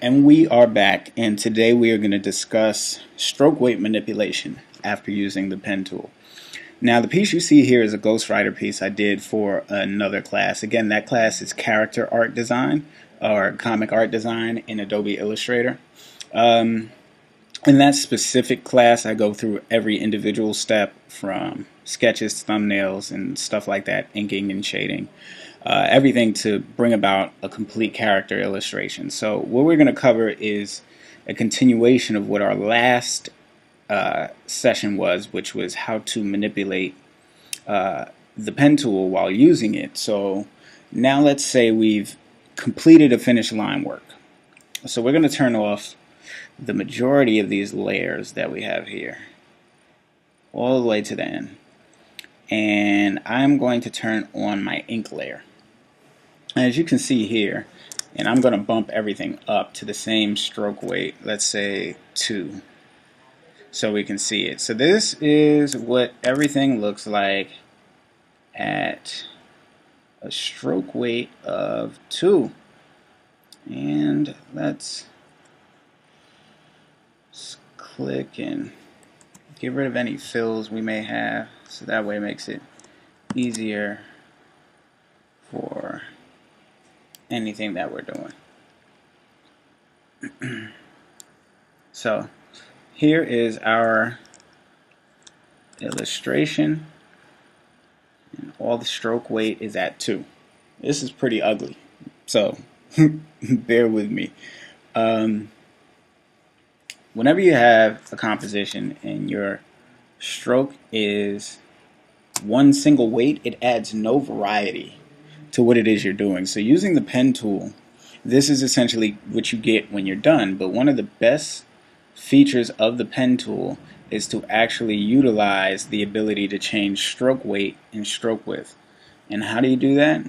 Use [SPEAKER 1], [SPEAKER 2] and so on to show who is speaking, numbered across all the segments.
[SPEAKER 1] And we are back, and today we are going to discuss stroke weight manipulation after using the pen tool. Now, the piece you see here is a ghostwriter piece I did for another class. Again, that class is character art design or comic art design in Adobe Illustrator. In that specific class, I go through every individual step from sketches, thumbnails, and stuff like that, inking and shading. Everything to bring about a complete character illustration. So what we're going to cover is a continuation of what our last session was, which was how to manipulate the pen tool while using it. So now let's say we've completed a finished line work. So we're going to turn off the majority of these layers that we have here all the way to the end. And I'm going to turn on my ink layer. As you can see here, and I'm going to bump everything up to the same stroke weight, let's say 2, so we can see it. So this is what everything looks like at a stroke weight of 2. And let's click and get rid of any fills we may have, so that way it makes it easier for anything that we're doing. So here is our illustration, and all the stroke weight is at 2. This is pretty ugly, so bear with me. Whenever you have a composition and your stroke is one single weight, it adds no variety to what it is you're doing. So using the pen tool, this is essentially what you get when you're done. But one of the best features of the pen tool is to actually utilize the ability to change stroke weight and stroke width. And how do you do that?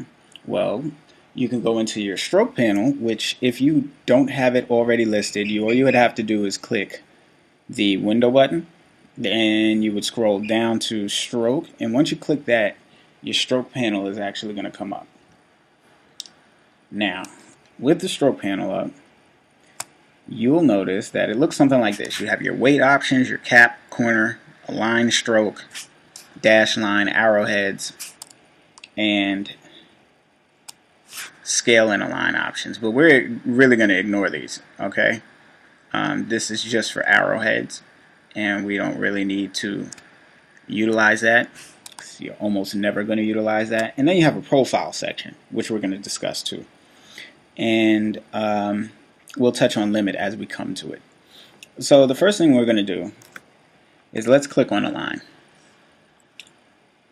[SPEAKER 1] Well, you can go into your stroke panel, which if you don't have it already listed, all you would have to do is click the window button, and you would scroll down to stroke, and once you click that, your stroke panel is actually going to come up. Now, with the stroke panel up, you'll notice that it looks something like this. You have your weight options, your cap, corner, align, stroke, dash line, arrowheads, and scale and align options. But we're really going to ignore these, okay? This is just for arrowheads, and we don't really need to utilize that. You're almost never going to utilize that. And then you have a profile section, which we're going to discuss too. And we'll touch on limit as we come to it. So the first thing we're going to do is let's click on a line.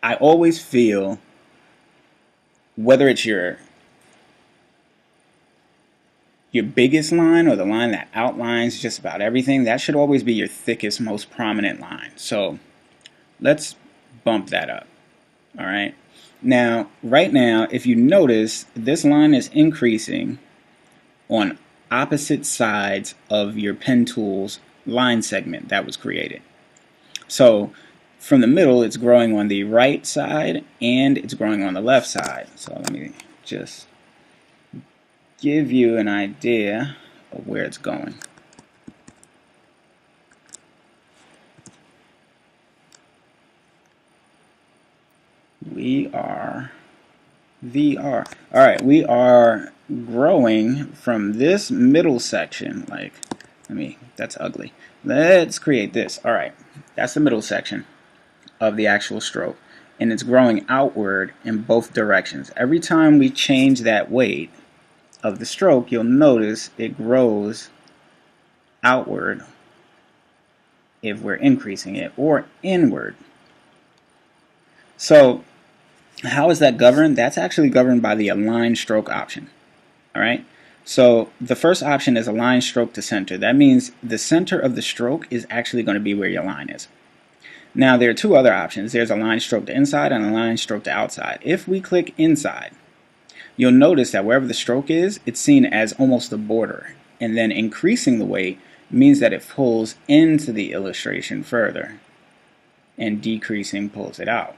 [SPEAKER 1] I always feel, whether it's your biggest line or the line that outlines just about everything, that should always be your thickest, most prominent line. So let's bump that up. All right. Now, right now, if you notice, this line is increasing on opposite sides of your pen tool's line segment that was created. So from the middle, it's growing on the right side and it's growing on the left side. So let me just give you an idea of where it's going. We are VR. Alright, we are growing from this middle section, like, that's ugly. Let's create this. Alright, that's the middle section of the actual stroke. And it's growing outward in both directions. Every time we change that weight of the stroke, you'll notice it grows outward if we're increasing it, or inward. So how is that governed? That's actually governed by the align stroke option. Alright, so the first option is align stroke to center. That means the center of the stroke is actually going to be where your line is. Now there are two other options. There's align stroke to inside and align stroke to outside. If we click inside, you'll notice that wherever the stroke is, it's seen as almost a border. And then increasing the weight means that it pulls into the illustration further, and decreasing pulls it out.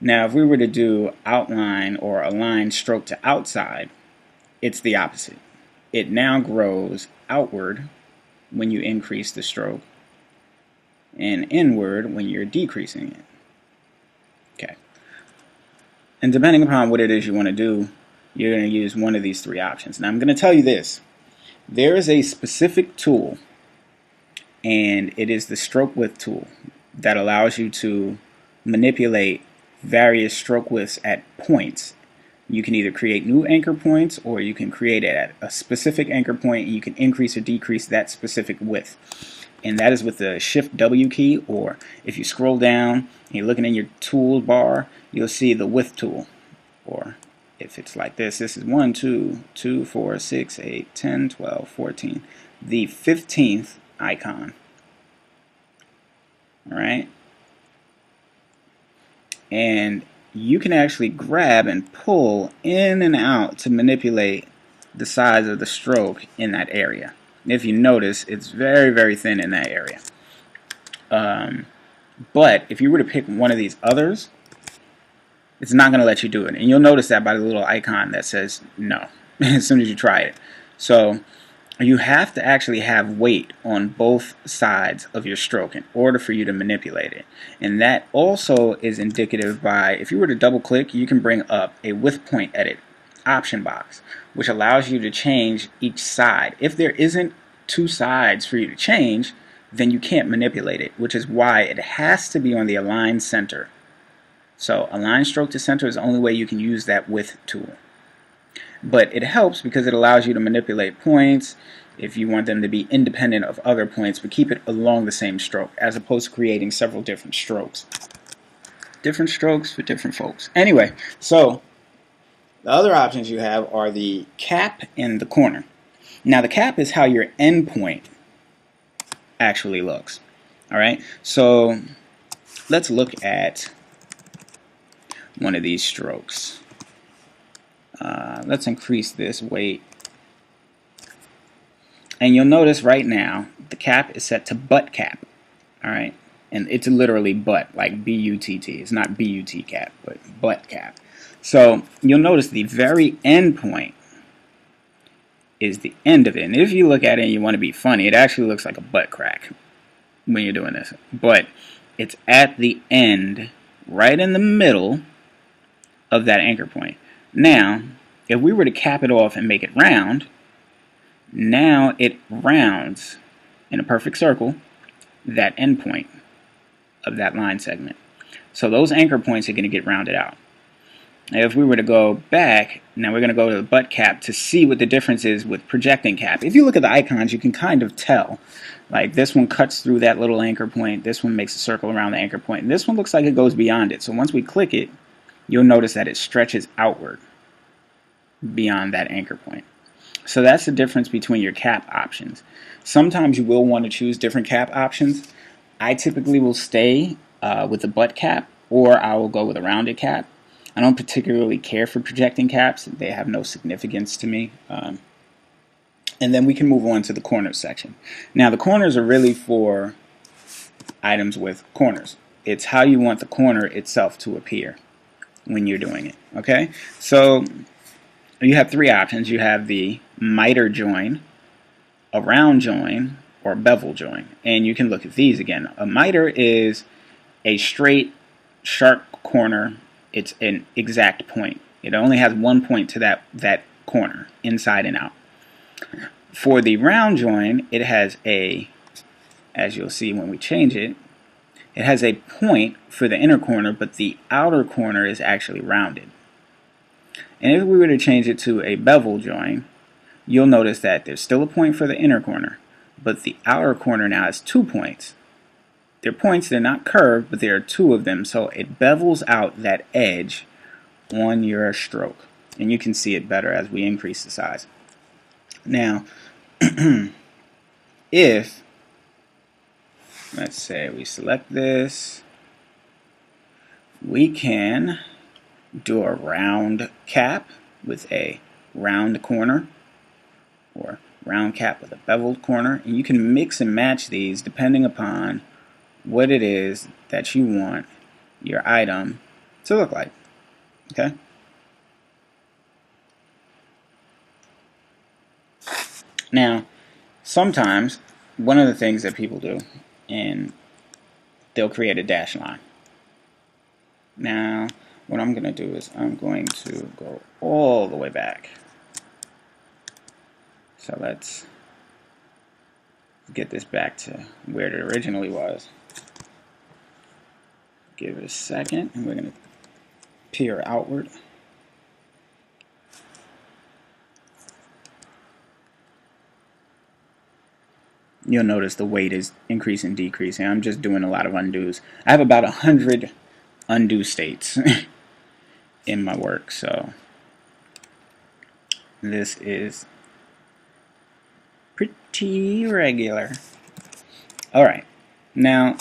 [SPEAKER 1] Now, if we were to do outline or align stroke to outside, it's the opposite. it now grows outward when you increase the stroke and inward when you're decreasing it. Okay. And depending upon what it is you want to do, you're going to use one of these three options. Now I'm going to tell you this. There is a specific tool, and it is the stroke width tool that allows you to manipulate various stroke widths at points. You can either create new anchor points, or you can create it at a specific anchor point and you can increase or decrease that specific width. And that is with the Shift W key, or if you scroll down and you're looking in your toolbar, you'll see the width tool. Or if it's like this, this is 1, 2, 2, 4, 6, 8, 10, 12, 14. The 15th icon. Alright? And you can actually grab and pull in and out to manipulate the size of the stroke in that area. If you notice, it's very, very thin in that area. But if you were to pick one of these others, it's not going to let you do it. And you'll notice that by the little icon that says no as soon as you try it. So you have to actually have weight on both sides of your stroke in order for you to manipulate it. And that also is indicative by, if you were to double click, you can bring up a width point edit option box, which allows you to change each side. If there isn't two sides for you to change, then you can't manipulate it, which is why it has to be on the align center. So align stroke to center is the only way you can use that width tool. But it helps because it allows you to manipulate points if you want them to be independent of other points, but keep it along the same stroke, as opposed to creating several different strokes. Different strokes for different folks. Anyway, so the other options you have are the cap and the corner. Now the cap is how your end point actually looks. Alright, so let's look at one of these strokes. Let's increase this weight. And you'll notice right now the cap is set to butt cap. Alright, and it's literally butt, like B-U-T-T. It's not B-U-T cap, but butt cap. So you'll notice the very end point is the end of it. And if you look at it and you want to be funny, it actually looks like a butt crack when you're doing this. But it's at the end, right in the middle of that anchor point. Now, if we were to cap it off and make it round, now it rounds in a perfect circle that end point of that line segment. So those anchor points are going to get rounded out. Now, if we were to go back, now we're going to go to the butt cap to see what the difference is with projecting cap. If you look at the icons, you can kind of tell. Like this one cuts through that little anchor point, this one makes a circle around the anchor point, and this one looks like it goes beyond it. So once we click it, you'll notice that it stretches outward beyond that anchor point. So that's the difference between your cap options. Sometimes you will want to choose different cap options. I typically will stay with the butt cap, or I will go with a rounded cap. I don't particularly care for projecting caps. They have no significance to me. And then we can move on to the corners section. Now the corners are really for items with corners. It's how you want the corner itself to appear when you're doing it. Okay? So you have three options. You have the miter join, a round join, or bevel join. And you can look at these again. A miter is a straight, sharp corner. It's an exact point. It only has one point to that corner, inside and out. For the round join, it has a, as you'll see when we change it, it has a point for the inner corner, but the outer corner is actually rounded. And if we were to change it to a bevel join, you'll notice that there's still a point for the inner corner, but the outer corner now has 2 points. They're points, they're not curved, but there are 2 of them, so it bevels out that edge on your stroke. And you can see it better as we increase the size. Now, if, let's say we select this, we can do a round cap with a round corner, or round cap with a beveled corner, and you can mix and match these depending upon what it is that you want your item to look like. Okay? Now, sometimes one of the things that people do, and they'll create a dash line. Now, what I'm going to do is I'm going to go all the way back. So let's get this back to where it originally was. Give it a second, and we're going to peer outward. You'll notice the weight is increasing and decreasing. I'm just doing a lot of undos. I have about 100 undo states in my work, so this is pretty regular. Alright, now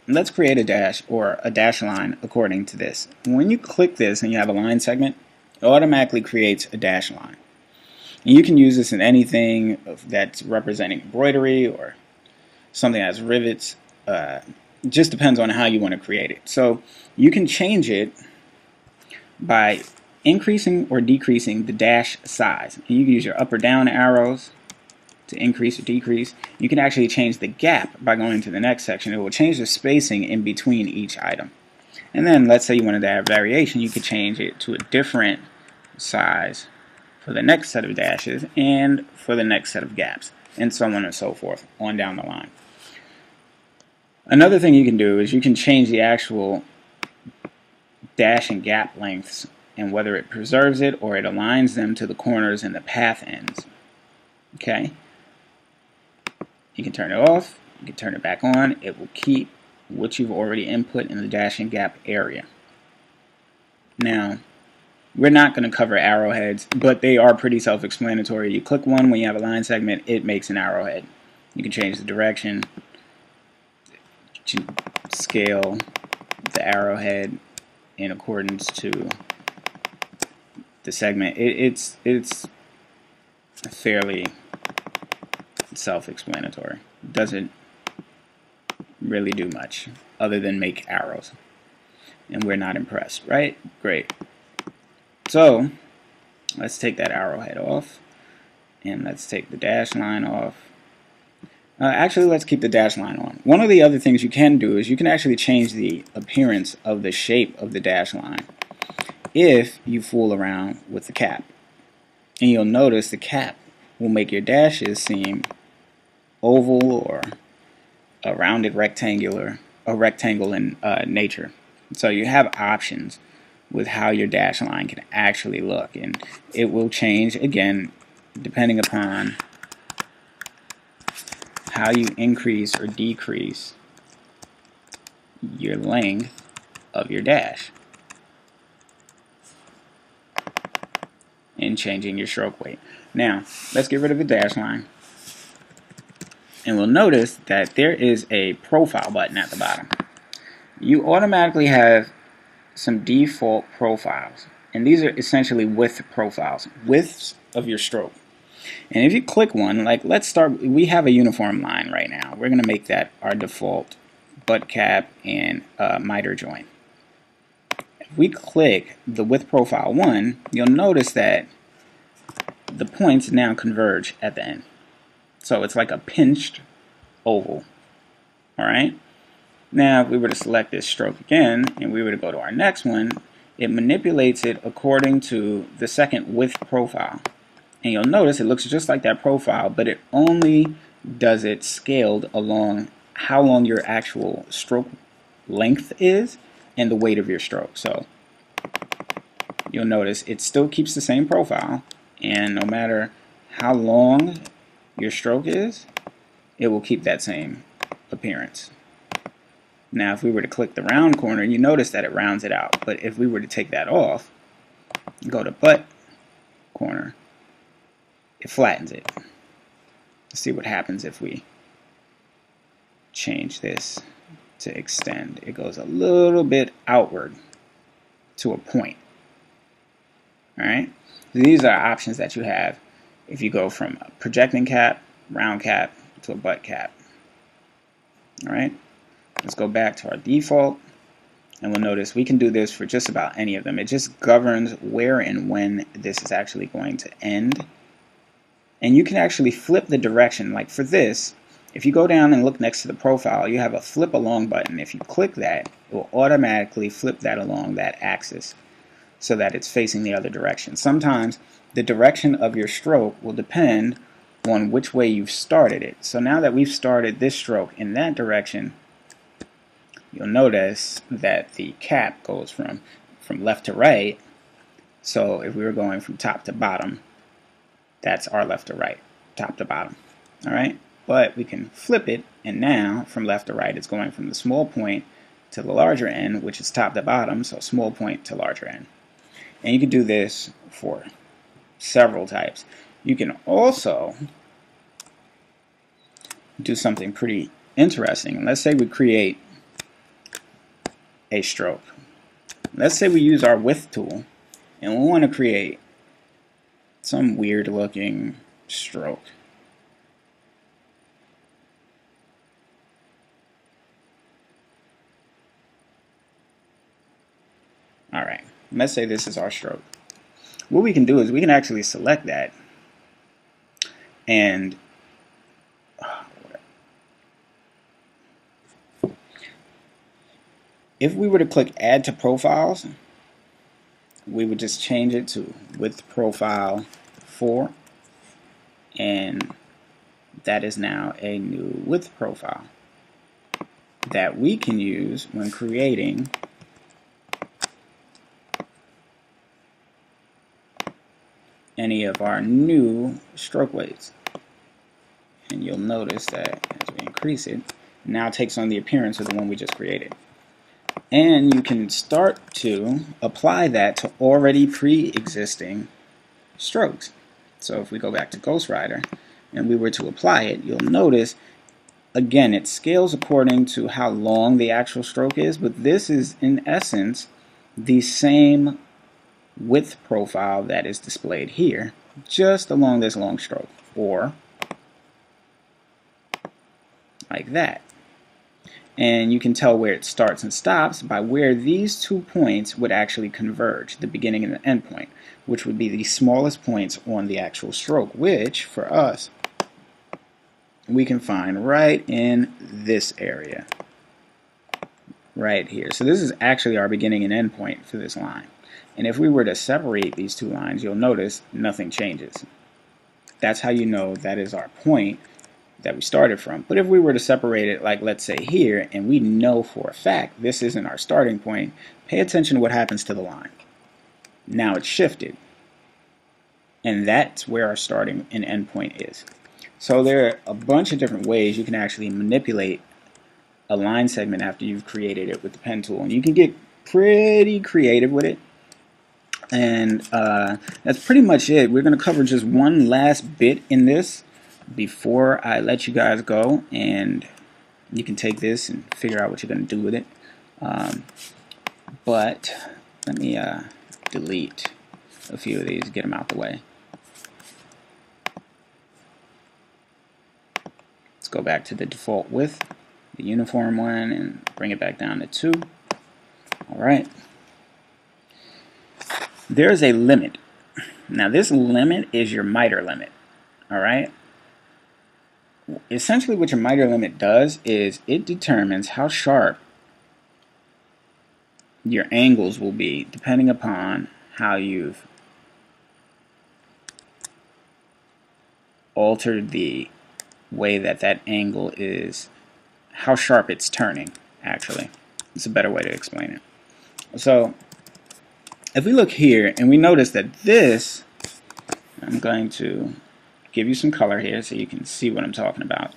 [SPEAKER 1] let's create a dash or a dash line according to this. When you click this and you have a line segment, it automatically creates a dash line. And you can use this in anything that's representing embroidery or something that has rivets. It just depends on how you want to create it. So you can change it by increasing or decreasing the dash size. And you can use your up or down arrows to increase or decrease. You can actually change the gap by going to the next section. It will change the spacing in between each item. And then let's say you wanted to add variation, you could change it to a different size for the next set of dashes and for the next set of gaps, and so on and so forth on down the line. Another thing you can do is you can change the actual dash and gap lengths and whether it preserves it or it aligns them to the corners and the path ends. Okay? You can turn it off, you can turn it back on. It will keep what you've already input in the dash and gap area. Now, we're not going to cover arrowheads, but they are pretty self-explanatory. You click one when you have a line segment, it makes an arrowhead. You can change the direction, scale the arrowhead in accordance to the segment. It's fairly self-explanatory. It doesn't really do much other than make arrows. And we're not impressed, right? Great. So, let's take that arrowhead off, and let's take the dash line off. Actually, let's keep the dash line on. One of the other things you can do is you can actually change the appearance of the shape of the dash line if you fool around with the cap. And you'll notice the cap will make your dashes seem oval or a rounded rectangle in nature. So you have options with how your dash line can actually look, and it will change again depending upon how you increase or decrease your length of your dash and changing your stroke weight. Now let's get rid of the dash line, and we'll notice that there is a profile button at the bottom. You automatically have some default profiles, and these are essentially width profiles, widths of your stroke. And if you click one, like let's start, we have a uniform line right now. We're going to make that our default butt cap and miter joint. If we click the width profile 1, you'll notice that the points now converge at the end. So it's like a pinched oval. Alright? Now, if we were to select this stroke again, and we were to go to our next one, it manipulates it according to the second width profile. And you'll notice it looks just like that profile, but it only does it scaled along how long your actual stroke length is and the weight of your stroke. So, you'll notice it still keeps the same profile, and no matter how long your stroke is, it will keep that same appearance. Now, if we were to click the round corner, you notice that it rounds it out. But if we were to take that off, go to butt corner, it flattens it. Let's see what happens if we change this to extend. It goes a little bit outward to a point. Alright? These are options that you have if you go from a projecting cap, round cap, to a butt cap. Alright? Let's go back to our default, and we'll notice we can do this for just about any of them. It just governs where and when this is actually going to end. And you can actually flip the direction. Like for this, if you go down and look next to the profile, you have a flip along button. If you click that, it will automatically flip that along that axis so that it's facing the other direction. Sometimes the direction of your stroke will depend on which way you've started it. So now that we've started this stroke in that direction, you'll notice that the cap goes from left to right. So if we were going from top to bottom, that's our left to right, top to bottom. All right, but we can flip it, and now from left to right, it's going from the small point to the larger end, which is top to bottom, so small point to larger end. And you can do this for several types. You can also do something pretty interesting. Let's say we create a stroke. Let's say we use our width tool, and we want to create some weird looking stroke. Alright, let's say this is our stroke. What we can do is we can actually select that, and if we were to click add to profiles, we would just change it to width profile 4, and that is now a new width profile that we can use when creating any of our new stroke weights. And you'll notice that as we increase it, it now takes on the appearance of the one we just created. And you can start to apply that to already pre-existing strokes. So if we go back to Ghostwriter and we were to apply it, you'll notice, again, it scales according to how long the actual stroke is, but this is in essence the same width profile that is displayed here, just along this long stroke, or like that. And you can tell where it starts and stops by where these 2 points would actually converge, the beginning and the end point, which would be the smallest points on the actual stroke, which for us we can find right in this area right here. So this is actually our beginning and end point for this line. And if we were to separate these 2 lines, you'll notice nothing changes. That's how you know that is our point that we started from. But if we were to separate it, like let's say here, and we know for a fact this isn't our starting point, pay attention to what happens to the line. Now it's shifted, and that's where our starting and end point is. So there are a bunch of different ways you can actually manipulate a line segment after you've created it with the pen tool, and you can get pretty creative with it. And that's pretty much it. We're going to cover just one last bit in this before I let you guys go, and you can take this and figure out what you're going to do with it. But let me delete a few of these, get them out the way. Let's go back to the default width, the uniform one, and bring it back down to 2. Alright. There's a limit. Now this limit is your miter limit. Alright? Essentially what your miter limit does is it determines how sharp your angles will be depending upon how you've altered the way that that angle is, how sharp it's turning, actually. It's a better way to explain it. So if we look here and we notice that this, I'm going to give you some color here so you can see what I'm talking about.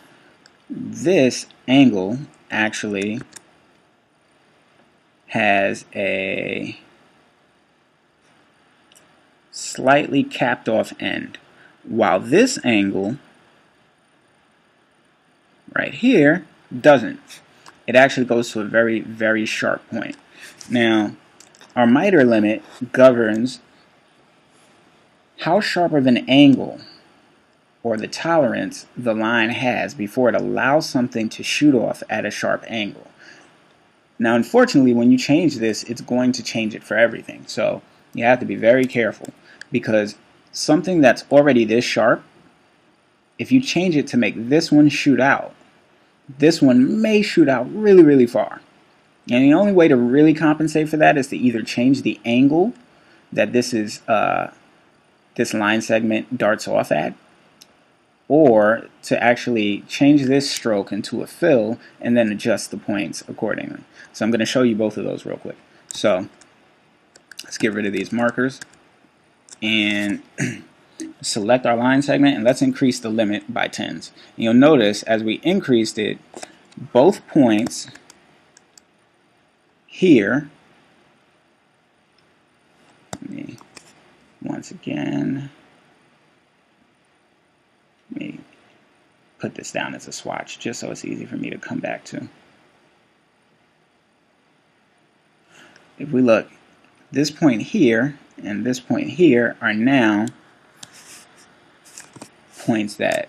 [SPEAKER 1] This angle actually has a slightly capped off end, while this angle right here doesn't. It actually goes to a very, very sharp point. Now, our miter limit governs how sharp of an angle or the tolerance the line has before it allows something to shoot off at a sharp angle. Now, unfortunately, when you change this, it's going to change it for everything. So you have to be very careful, because something that's already this sharp if you change it to make this one shoot out, this one may shoot out really, really far. And the only way to really compensate for that is to either change the angle that this line segment darts off at, or to actually change this stroke into a fill and then adjust the points accordingly. So I'm going to show you both of those real quick. So let's get rid of these markers and select our line segment, and let's increase the limit by tens. And you'll notice as we increased it, both points here, once again, let me put this down as a swatch just so it's easy for me to come back to. If we look, this point here and this point here are now points that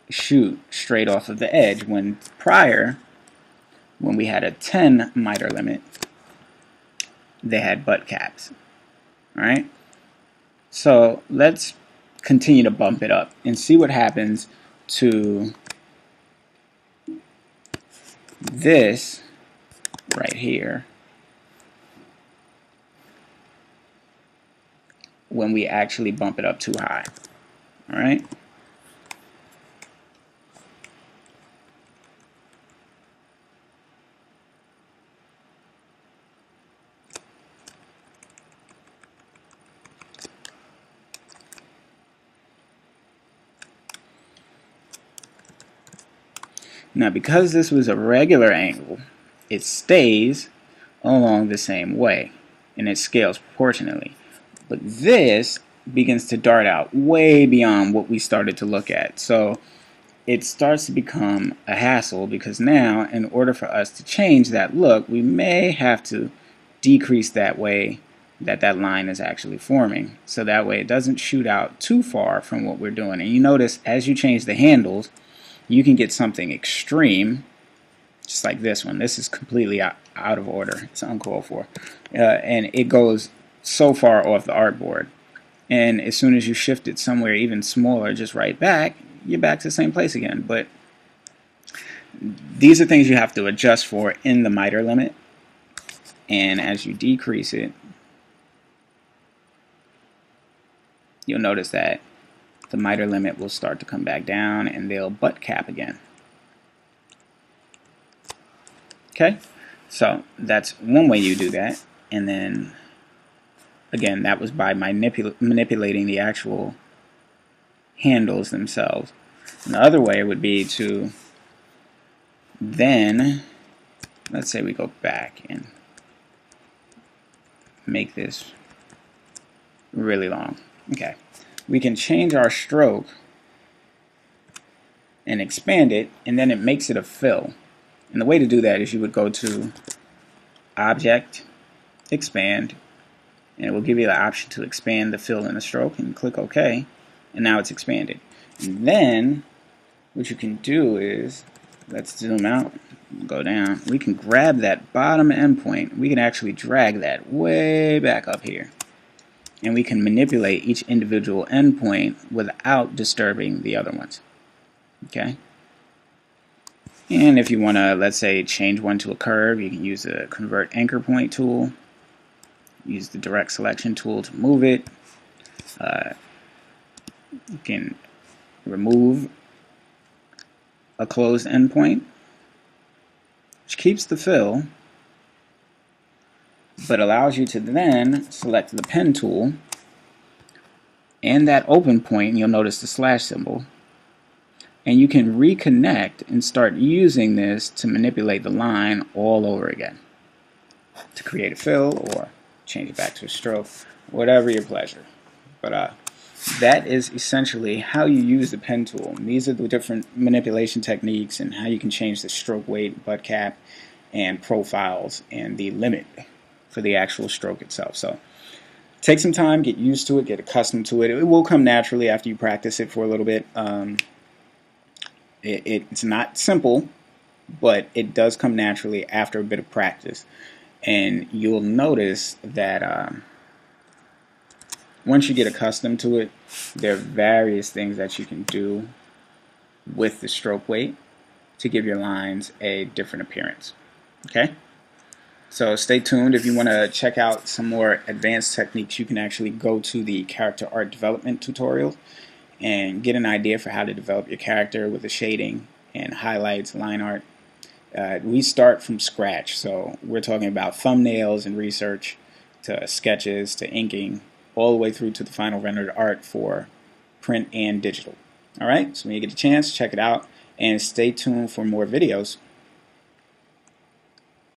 [SPEAKER 1] shoot straight off of the edge, when prior, when we had a 10 miter limit, they had butt caps. Alright? So let's continue to bump it up and see what happens to this right here when we actually bump it up too high. Alright? Now, because this was a regular angle, it stays along the same way, and it scales proportionately. But this begins to dart out way beyond what we started to look at. So it starts to become a hassle, because now, in order for us to change that look, we may have to decrease that way that that line is actually forming. So that way it doesn't shoot out too far from what we're doing. And you notice as you change the handles, you can get something extreme, just like this one. This is completely out of order. It's uncalled for. And it goes so far off the artboard. And as soon as you shift it somewhere even smaller, just right back, you're back to the same place again. But these are things you have to adjust for in the miter limit. And as you decrease it, you'll notice that the miter limit will start to come back down and they'll butt cap again. Okay, so that's one way you do that. And then again, that was by manipulating the actual handles themselves. And the other way would be to then, let's say we go back and make this really long. Okay. We can change our stroke and expand it, and then it makes it a fill. And the way to do that is you would go to Object, Expand, and it will give you the option to expand the fill in the stroke, and click OK, and now it's expanded. And then what you can do is, let's zoom out, go down. We can grab that bottom endpoint. We can actually drag that way back up here. And we can manipulate each individual endpoint without disturbing the other ones. Okay? And if you want to, let's say, change one to a curve, you can use the Convert Anchor Point tool. Use the Direct Selection tool to move it. You can remove a closed endpoint, which keeps the fill, but allows you to then select the pen tool and that open point, and you'll notice the slash symbol, and you can reconnect and start using this to manipulate the line all over again to create a fill or change it back to a stroke, whatever your pleasure. But that is essentially how you use the pen tool. And these are the different manipulation techniques and how you can change the stroke weight, butt cap, and profiles, and the limit for the actual stroke itself. So take some time, get used to it, get accustomed to it. It will come naturally after you practice it for a little bit. It's not simple, but it does come naturally after a bit of practice. And you'll notice that once you get accustomed to it, there are various things that you can do with the stroke weight to give your lines a different appearance. Okay? So stay tuned. If you want to check out some more advanced techniques, you can actually go to the character art development tutorial and get an idea for how to develop your character with the shading and highlights, line art. We start from scratch, so we're talking about thumbnails and research to sketches to inking, all the way through to the final rendered art for print and digital. Alright, so when you get a chance, check it out and stay tuned for more videos.